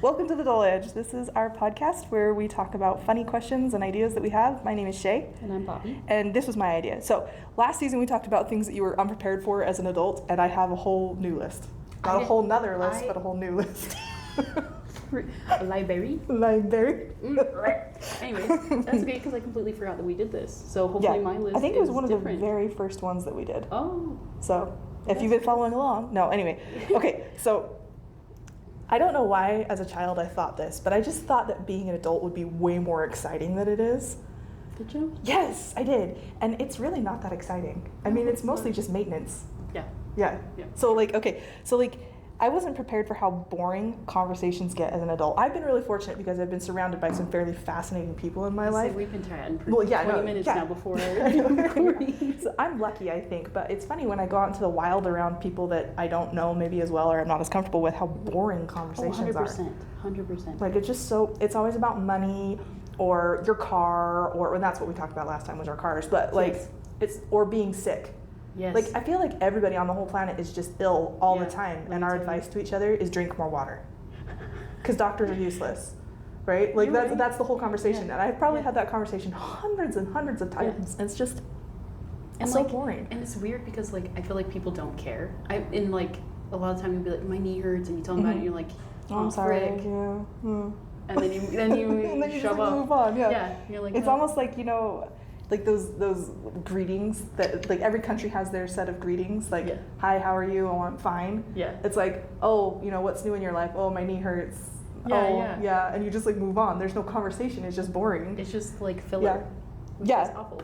Welcome to The Dull Edge. This is our podcast where we talk about funny questions and ideas that we have. My name is Shay. And I'm Bobby. And this was my idea. So last season we talked about things that you were unprepared for as an adult, and I have a whole new list. Not a whole nother list, but a whole new list. A library? Library. Anyway, that's okay because I completely forgot that we did this. So hopefully my list I think it was one different. of the very first ones that we did. Oh. So if you've been following along. No, anyway. Okay, so I don't know why as a child I thought this, but I just thought that being an adult would be way more exciting than it is. Did you? Yes, I did. And it's really not that exciting. I mean, it's mostly just maintenance. Yeah. Yeah. So I wasn't prepared for how boring conversations get as an adult. I've been really fortunate because I've been surrounded by some fairly fascinating people in my life. We've been chatting for 20 minutes now before recording. So I'm lucky, I think. But it's funny when I go out into the wild around people that I don't know maybe as well or I'm not as comfortable with, how boring conversations are. 100%. Like it's always about money or your car and that's what we talked about last time was our cars. But or being sick. Yes. Like, I feel like everybody on the whole planet is just ill all the time, and our advice to each other is drink more water. Because doctors are useless, right? Like, that's the whole conversation. And I've probably had that conversation hundreds and hundreds of times, and it's just so boring. And it's weird because, I feel like people don't care. A lot of time you'll be like, my knee hurts, and you tell them about it, and you're like, oh, I'm sorry. Yeah. And then you and then you shove up. Move on, Yeah, you're like, it's almost like, like those greetings that every country has their set of greetings, hi, how are you? Oh, I'm fine. Yeah. It's like, oh, what's new in your life? Oh, my knee hurts. Yeah. And you just move on. There's no conversation. It's just boring. It's just filler. Which is awful.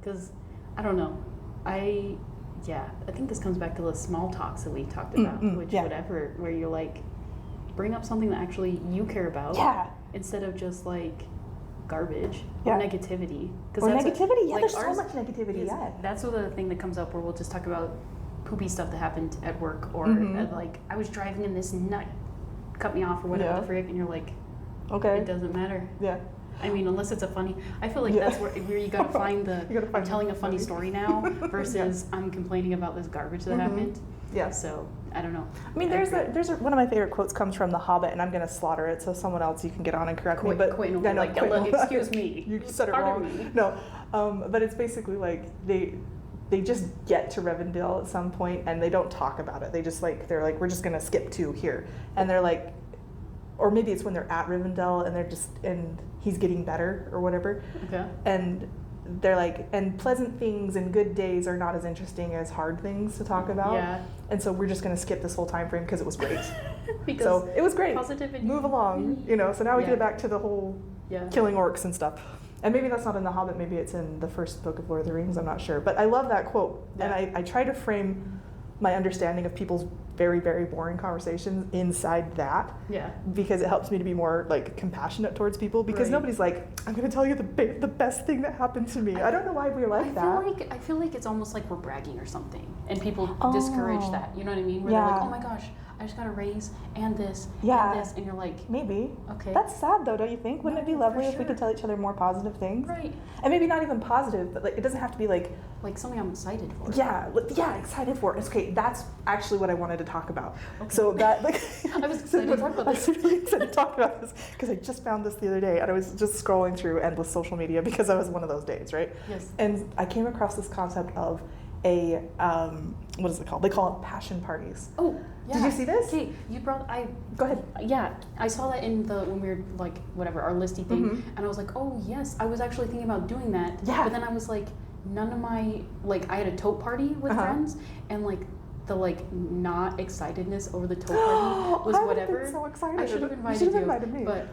Because I don't know. I think this comes back to the small talks that we talked about, where you're bring up something that actually you care about. Yeah. Instead of just garbage or negativity. There's so much negativity. That's the thing that comes up where we'll just talk about poopy stuff that happened at work or I was driving and this nut cut me off or whatever the frick, and you're like, okay, it doesn't matter. Yeah. I mean, unless it's a funny. I feel like that's where you gotta find I'm telling a funny story now versus I'm complaining about this garbage that happened. Yeah. So I don't know. I mean, there's one of my favorite quotes comes from The Hobbit, and I'm gonna slaughter it, so someone else you can get on and correct me. But excuse me, you said it wrong. No, but it's basically they just get to Rivendell at some point, and they don't talk about it. They just they're like, we're just gonna skip to here, and they're like, or maybe it's when they're at Rivendell and he's getting better or whatever. Okay. And they're like, and pleasant things and good days are not as interesting as hard things to talk about. Yeah. And so we're just going to skip this whole time frame because it was great. So it was great. Positivity. Move along. So now we get back to the whole killing orcs and stuff. And maybe that's not in The Hobbit. Maybe it's in the first book of Lord of the Rings. I'm not sure. But I love that quote. Yeah. And I try to frame my understanding of people's very, very boring conversations inside that. Yeah. Because it helps me to be more compassionate towards people. Because nobody's like, I'm going to tell you the best thing that happened to me. I don't know why we're like that. I feel like it's almost like we're bragging or something. And people discourage that. You know what I mean? Where they're like, oh my gosh, I just got a raise and this and this. And you're like, maybe. Okay. That's sad though, don't you think? Wouldn't it be lovely if we could tell each other more positive things? Right. And maybe not even positive, but it doesn't have to be like something I'm excited for. Yeah, excited for. Okay, that's actually what I wanted to talk about. Okay. So that I was excited to talk about this. I was really excited to talk about this because I just found this the other day and I was just scrolling through endless social media because I was one of those days, right? Yes. And I came across this concept of a what is it called? They call it passion parties. Oh, yeah. Did you see this? Okay, go ahead. Yeah, I saw that when we were our listy thing, and I was like, oh yes, I was actually thinking about doing that. Yeah. But then I was like, none of my I had a tote party with friends, and the not excitedness over the tote party was whatever. So excited. I should have invited you. But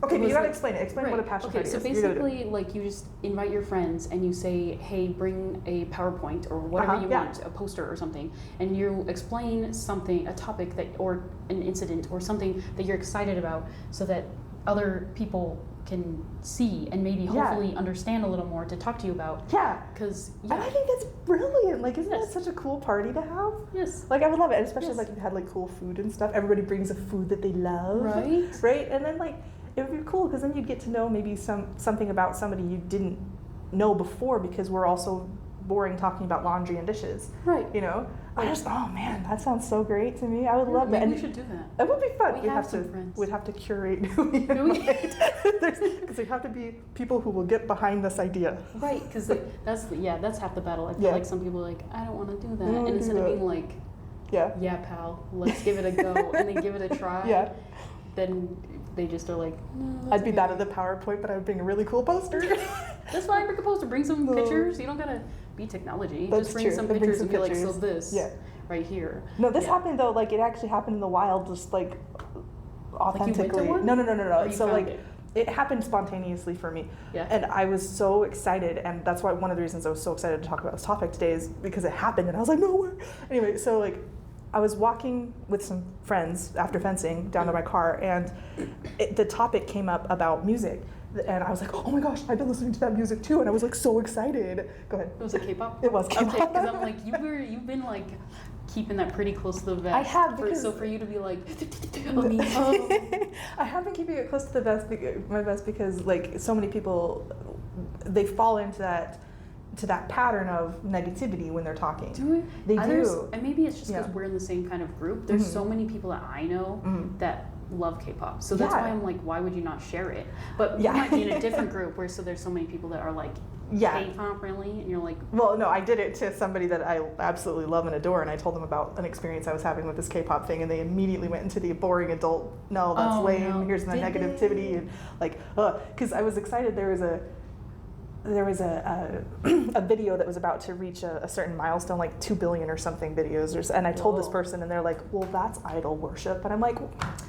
okay, but you gotta explain it. Explain what a passion party is. So basically, you just invite your friends and you say, hey, bring a PowerPoint or whatever you want, a poster or something, and you explain something, a topic or an incident or something that you're excited about so that other people can see and maybe hopefully understand a little more to talk to you about. Yeah. Because and I think that's brilliant. Isn't that such a cool party to have? Yes. I would love it, especially if you had cool food and stuff. Everybody brings a food that they love. Right. Right. And then it would be cool because then you'd get to know maybe something about somebody you didn't know before because we're also boring talking about laundry and dishes. Right. You know, oh man, that sounds so great to me. I would love that. Maybe And we should do that. it would be fun. We have some friends. We'd have to curate who we invite. Because they have to be people who will get behind this idea. Right, because that's half the battle. I feel like some people are like, I don't want to do that. don't wanna And do instead of that. being like, yeah, pal, let's give it a go, and they give it a try, then they just are like, no, I'd be bad at the PowerPoint, but I would bring a really cool poster. That's fine, bring a poster, bring some pictures. You don't gotta be technology. That's just bring true. some Bring pictures some and be like, pictures. so this right here. No, this happened though, like it actually happened in the wild, just like authentically. Like you went to one? No. Or you So found like it happened spontaneously for me. Yeah. And I was so excited, and that's why one of the reasons I was so excited to talk about this topic today is because it happened and I was like, nowhere. Anyway, so like I was walking with some friends after fencing down to my car, and the topic came up about music. And I was like, oh my gosh, I've been listening to that music too. And I was like so excited. Go ahead. Was it K-pop? It was K-pop. Okay, because I'm like, you've been like keeping that pretty close to the vest. I have, because so for you to be like, I have been keeping it close to the vest, my vest, because like so many people, they fall into that pattern of negativity when they're talking. Do it? They do. And maybe it's just because we're in the same kind of group. There's so many people that I know that love K-pop. So that's why I'm like, why would you not share it? But you might be in a different group where there's so many people that are like K-pop really, and you're like, well, no, I did it to somebody that I absolutely love and adore, and I told them about an experience I was having with this K-pop thing, and they immediately went into the boring adult, no, that's lame, here's the negativity, and like, because I was excited. There was a video that was about to reach a certain milestone, like 2 billion or something videos, and I told this person, and they're like, well, that's idol worship, and I'm like,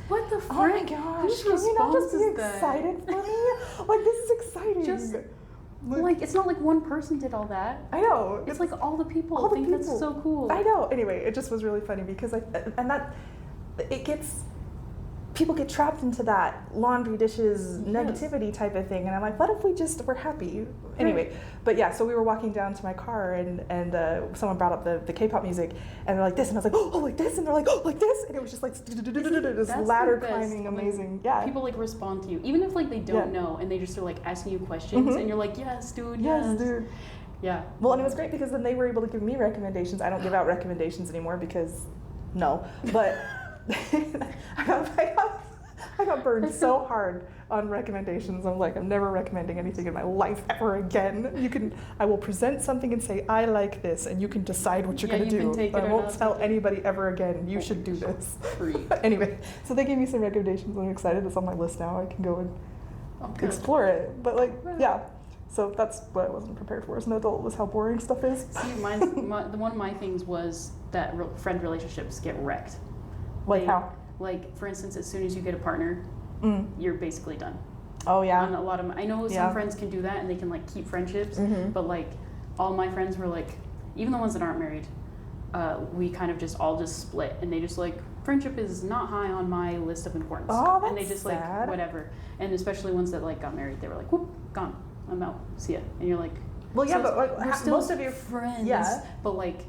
what the frick? Oh my gosh, can you not just be excited for me? Like, this is exciting. Like, it's not like one person did all that. I know. It's like all the people think that's so cool. I know. Anyway, it just was really funny because people get trapped into that laundry dishes negativity type of thing, and I'm like, what if we're happy? Anyway, but yeah, so we were walking down to my car, and someone brought up the K-pop music, and they're like this, and I was like, oh, like this, and they're like, oh, like this, and it was just like this ladder climbing, amazing. Yeah. People like respond to you, even if like they don't know, and they just are like asking you questions, and you're like, yes, dude, yes, dude. Yeah. Well, and it was great because then they were able to give me recommendations. I don't give out recommendations anymore because no, but. I got burned so hard on recommendations. I'm like, I'm never recommending anything in my life ever again. I will present something and say, I like this, and you can decide what you're going to do. I won't tell anybody ever again, you should do this. Anyway, so they gave me some recommendations. I'm excited. It's on my list now. I can go and explore it. But like, yeah. So that's what I wasn't prepared for as an adult, was how boring stuff is. See, one of my things was that friend relationships get wrecked. Like how? Like, for instance, as soon as you get a partner, you're basically done. Oh, yeah. On a lot of I know some friends can do that and they can like keep friendships, but like all my friends were like, even the ones that aren't married, we kind of just all split, and they just like, friendship is not high on my list of importance. Oh, that's and they just sad. Like whatever. And especially ones that like got married, they were like, whoop, gone, I'm out, see ya. And you're like, well, yeah, so but like, we're still most of your friends. Yeah. But like,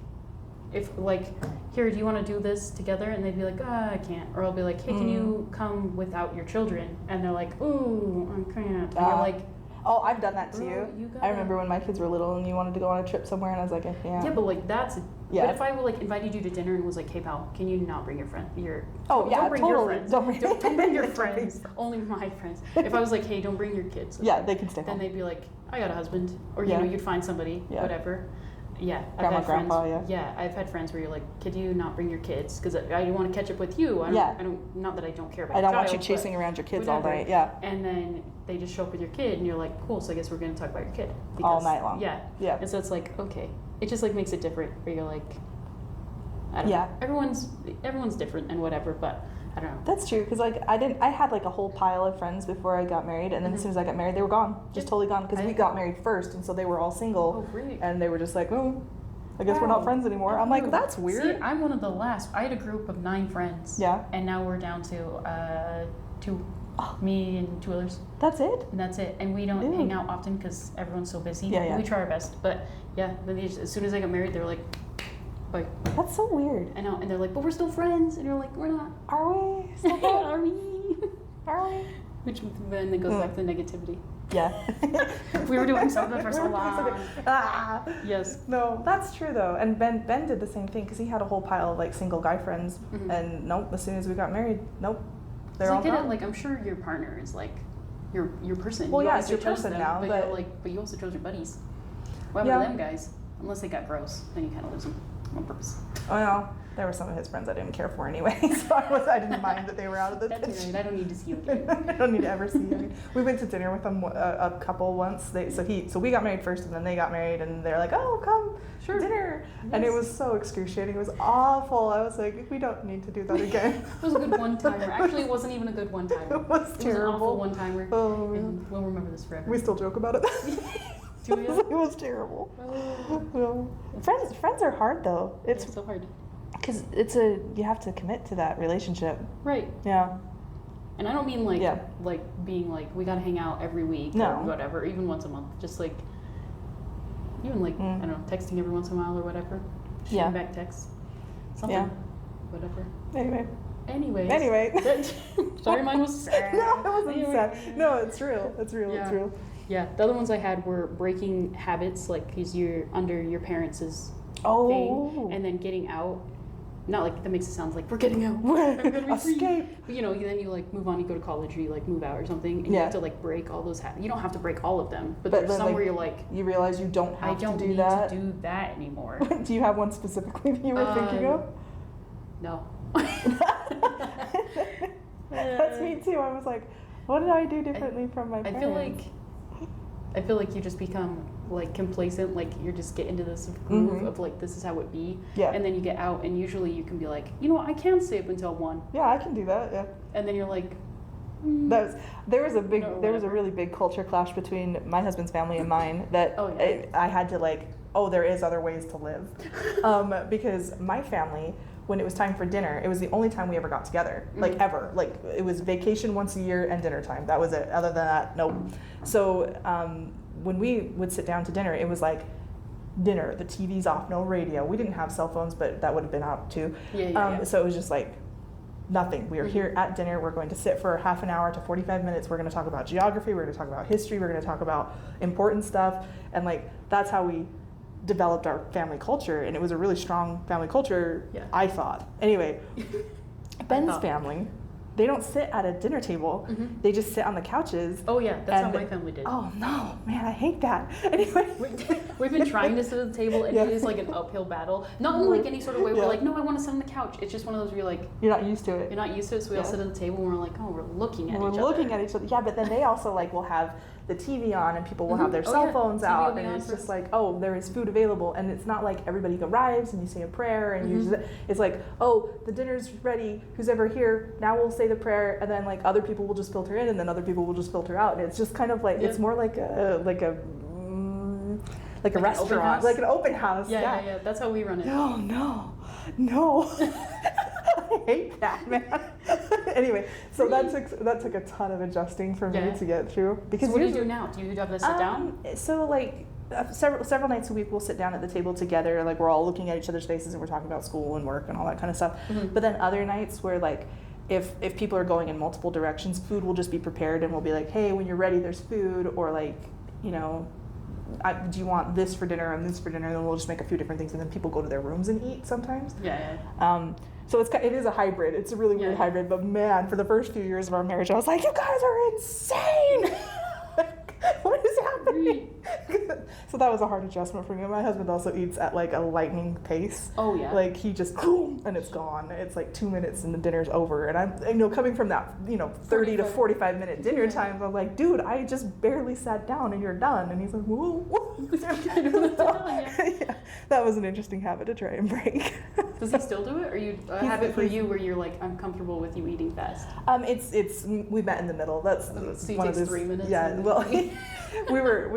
if like, here, do you want to do this together? And they'd be like, I can't. Or I'll be like, hey, can you come without your children? And they're like, ooh, I can't. And you're like, oh, I've done that to you. I remember when my kids were little and you wanted to go on a trip somewhere, and I was like, I can't. Yeah, but like that's. But if I like invited you to dinner and was like, hey pal, can you not bring your friend? Don't bring your friends. Don't bring your friends. Only my friends. If I was like, hey, don't bring your kids. Yeah, they can stay Then home. They'd be like, I got a husband, or you know, you'd find somebody, whatever. Yeah, Grandma, grandpa, I've had friends where you're like, could you not bring your kids? Because I want to catch up with you. I don't, not that I don't care about I don't your want child, you chasing around your kids whatever. all night. Yeah. And then they just show up with your kid, and you're like, cool. So I guess we're going to talk about your kid all night long. Yeah. Yeah. And so it's like, okay, it just like makes it different. Where you're like, I don't know. Everyone's different and whatever, but I don't know. That's true, because like I had like a whole pile of friends before I got married, and then as soon as I got married, they were gone, just totally gone, because we got married first, and so they were all single. Oh, really? And they were just like, oh, I guess we're not friends anymore. I'm like, that's weird. See, I'm one of the last. I had a group of 9 friends. Yeah. And now we're down to 2. Me and 2 others. That's it? And that's it. And we don't hang out often because everyone's so busy. Yeah. We try our best. But yeah, then they just, as soon as I got married, they were like, bye. That's so weird. I know. And they're like, but we're still friends. And you're like, we're not. Are we? Are we? Are we? Which then it goes back to negativity. Yeah. We were doing something for so long. Ah. Yes. No, that's true though. And Ben did the same thing because he had a whole pile of like single guy friends, and nope. As soon as we got married, nope. They're all gone. Like I'm sure your partner is like your person. Well, you yeah, it's your chose person them, now, but but you also chose your buddies. What happened to them guys? Unless they got gross, then you kind of lose them on purpose. Well, there were some of his friends I didn't care for anyway, so I didn't mind that they were out of the That's picture. right. I don't need to see you again. I don't need to ever see you. We went to dinner with them a couple once. So we got married first, and then they got married, and they're like, "Oh, come dinner," and it was so excruciating. It was awful. I was like, "We don't need to do that again." It was a good one-timer. Actually, it wasn't even a good one-timer. It was terrible. It was an awful one-timer. Oh, and we'll remember this forever. we still joke about it. Do we? It was terrible. No. Friends are hard though. It's so hard. Because you have to commit to that relationship. Right. Yeah. And I don't mean like being like we gotta hang out every week or whatever, even once a month. Just like even like I don't know, texting every once in a while or whatever. Shooting back texts. Something. Yeah. Whatever. Anyway. Sorry, mine was sad. No, it wasn't sad. No, it's real. It's real. Yeah. It's real. Yeah. The other ones I had were breaking habits, like because you're under your parents' thing, and then getting out. Not like that makes it sound like we're getting out. Escape. But, you know, then you like move on, you go to college, or you like move out or something, and you have to like break all those habits. You don't have to break all of them, but there's some where you're like, you realize you don't have to do that. I don't need to do that anymore. Do you have one specifically that you were thinking of? No. That's me too. I was like, what did I do differently from my parents? I feel like you just become like complacent, like you just get into this groove of like this is how it be, and then you get out, and usually you can be like, you know what, I can stay up until 1. Yeah, I can do that. Yeah. And then you're like, there was a really big culture clash between my husband's family and mine that I had to like, there is other ways to live, because my family, when it was time for dinner, it was the only time we ever got together, like ever. Like it was vacation once a year and dinner time. That was it. Other than that, nope. So when we would sit down to dinner, it was like dinner, the TV's off, no radio. We didn't have cell phones, but that would have been out too. So it was just like nothing. We are here at dinner. We're going to sit for half an hour to 45 minutes. We're going to talk about geography. We're going to talk about history. We're going to talk about important stuff. And like that's how we developed our family culture, and it was a really strong family culture, I thought. Anyway, Ben's family, they don't sit at a dinner table. They just sit on the couches. Oh yeah, that's how my family did. Oh no, man, I hate that. Anyway, we've been trying to sit at the table, and it is like an uphill battle. Not in like any sort of way. We're like, no, I want to sit on the couch. It's just one of those where you're like, you're not used to it. You're not used to it, so we all sit at the table, and we're like, oh, we're looking at each other. We're looking at each other. Yeah, but then they also like will have the TV on, and people will have their cell phones out, and it's just like, there is food available, and it's not like everybody arrives and you say a prayer, and it's like, the dinner's ready, who's ever here, now we'll say the prayer, and then like other people will just filter in, and then other people will just filter out, and it's just kind of like it's more like a restaurant, like an open house. Yeah. That's how we run it. No. I hate that, man. Anyway, so that took a ton of adjusting for me to get through. Because so what do you do now? Do you have to sit down? So like several nights a week we'll sit down at the table together. Like we're all looking at each other's faces and we're talking about school and work and all that kind of stuff. But then other nights where like if people are going in multiple directions, food will just be prepared, and we'll be like, hey, when you're ready, there's food, or like, you know, do you want this for dinner and this for dinner? And then we'll just make a few different things, and then people go to their rooms and eat sometimes. So it is a hybrid. It's a really weird hybrid. But man, for the first few years of our marriage, I was like, you guys are insane. What is happening? So that was a hard adjustment for me. My husband also eats at like a lightning pace. Oh yeah. Like he just and it's gone. It's like 2 minutes and the dinner's over. And I'm coming from that 30 to 45 minute dinner times. I'm like, dude, I just barely sat down and you're done. And he's like, whoa. That was an interesting habit to try and break. Does he still do it, or you a habit for you where you're like, I'm comfortable with you eating fast? It's we met in the middle. That's so one it takes 3 minutes. Yeah, well, we were.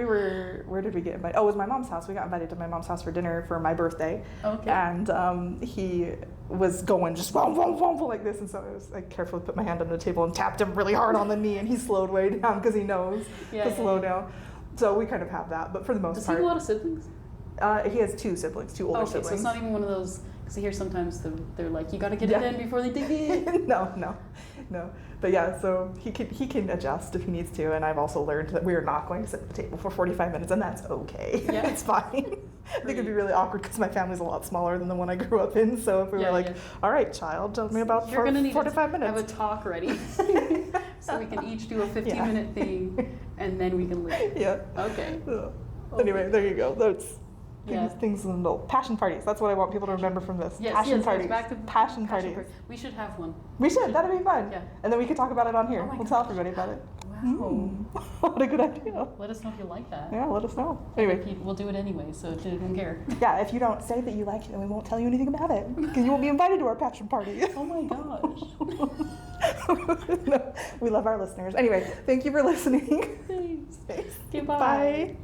Where did we get invited? Oh, it was my mom's house. We got invited to my mom's house for dinner for my birthday. Okay. And he was going just like this, and so I was like carefully put my hand on the table and tapped him really hard on the knee, and he slowed way down because he knows to slow down. So we kind of have that, but for the most part. Does he have a lot of siblings? He has 2 siblings, 2 older siblings. So it's not even one of those. Because I hear sometimes they're like, you got to get Yeah. it in before they dig in. No. But yeah, so he can adjust if he needs to, and I've also learned that we are not going to sit at the table for 45 minutes, and that's okay. Yeah. It's fine. I think it'd be really awkward because my family's a lot smaller than the one I grew up in. So if we were like, all right, child, tell me about You're gonna need 45 to minutes. have a talk ready. So we can each do a 15-minute thing, and then we can leave. Yeah. Okay. Anyway, there you go. That's Yeah. things in the passion parties. That's what I want people to remember from this. Yes, passion yes, parties. back to passion parties. We should have one. We should. That'd be fun. Yeah. And then we could talk about it on here. Oh my We'll tell gosh. everybody about it. Wow. What a good idea. Let us know if you like that. Yeah, let us know. If Anyway, you- we'll do it anyway, so don't care. yeah, if you don't say that you like it, then we won't tell you anything about it. Because you won't be invited to our passion party. Oh my gosh. No, we love our listeners. Anyway, thank you for listening. Thanks. Thanks. Goodbye. Bye.